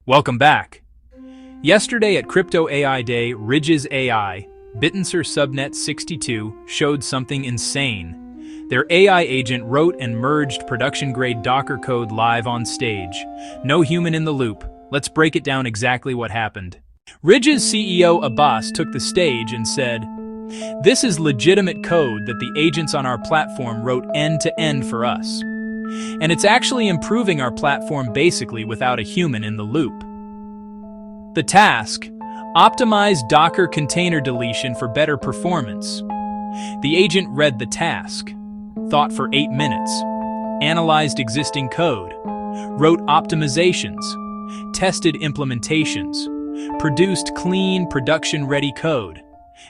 Welcome back. Yesterday at Crypto AI Day, Ridge's AI, Bittensor Subnet 62, showed something insane. Their AI agent wrote and merged production-grade Docker code live on stage. No human in the loop. Let's break it down exactly what happened. Ridge's CEO Abbas took the stage and said, "This is legitimate code that the agents on our platform wrote end-to-end for us. And it's actually improving our platform basically without a human in the loop." The task: optimize Docker container deletion for better performance. The agent read the task, thought for 8 minutes, analyzed existing code, wrote optimizations, tested implementations, produced clean, production-ready code,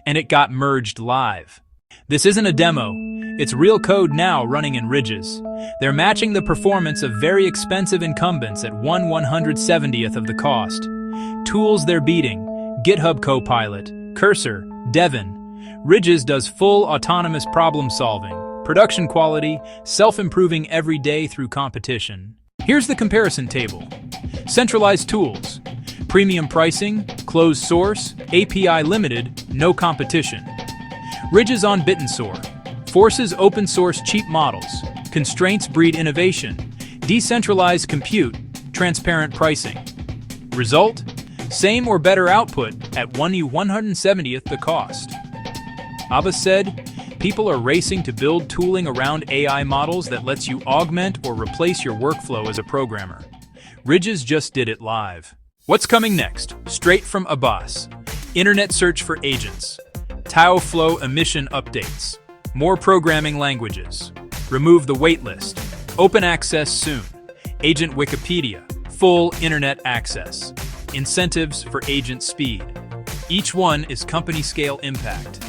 and it got merged live. This isn't a demo. It's real code now running in Ridges. They're matching the performance of very expensive incumbents at 1/170th of the cost. Tools they're beating: GitHub Copilot, Cursor, Devin. Ridges does full autonomous problem solving, production quality, self-improving every day through competition. Here's the comparison table. Centralized tools: premium pricing, closed source, API limited, no competition. Ridges on Bittensor: forces open source cheap models, constraints breed innovation, decentralized compute, transparent pricing. Result: same or better output at 1/170th the cost. Abbas said, "People are racing to build tooling around AI models that lets you augment or replace your workflow as a programmer." Ridges just did it live. What's coming next? Straight from Abbas: internet search for agents, TileFlow emission updates, more programming languages, remove the waitlist, open access soon, agent Wikipedia, full internet access, incentives for agent speed. Each one is company scale impact,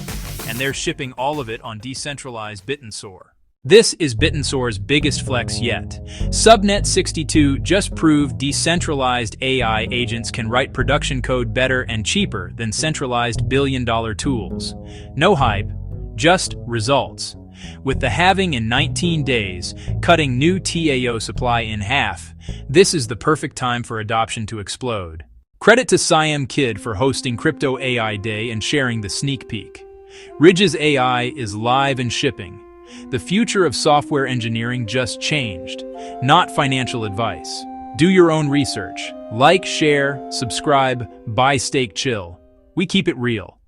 and they're shipping all of it on decentralized Bittensor. This is Bittensor's biggest flex yet. Subnet 62 just proved decentralized AI agents can write production code better and cheaper than centralized billion-dollar tools. No hype, just results. With the halving in 19 days, cutting new TAO supply in half, this is the perfect time for adoption to explode. Credit to Siam Kid for hosting Crypto AI Day and sharing the sneak peek. Ridge's AI is live and shipping. The future of software engineering just changed, not financial advice. Do your own research. Like, share, subscribe, buy, stake, chill. We keep it real.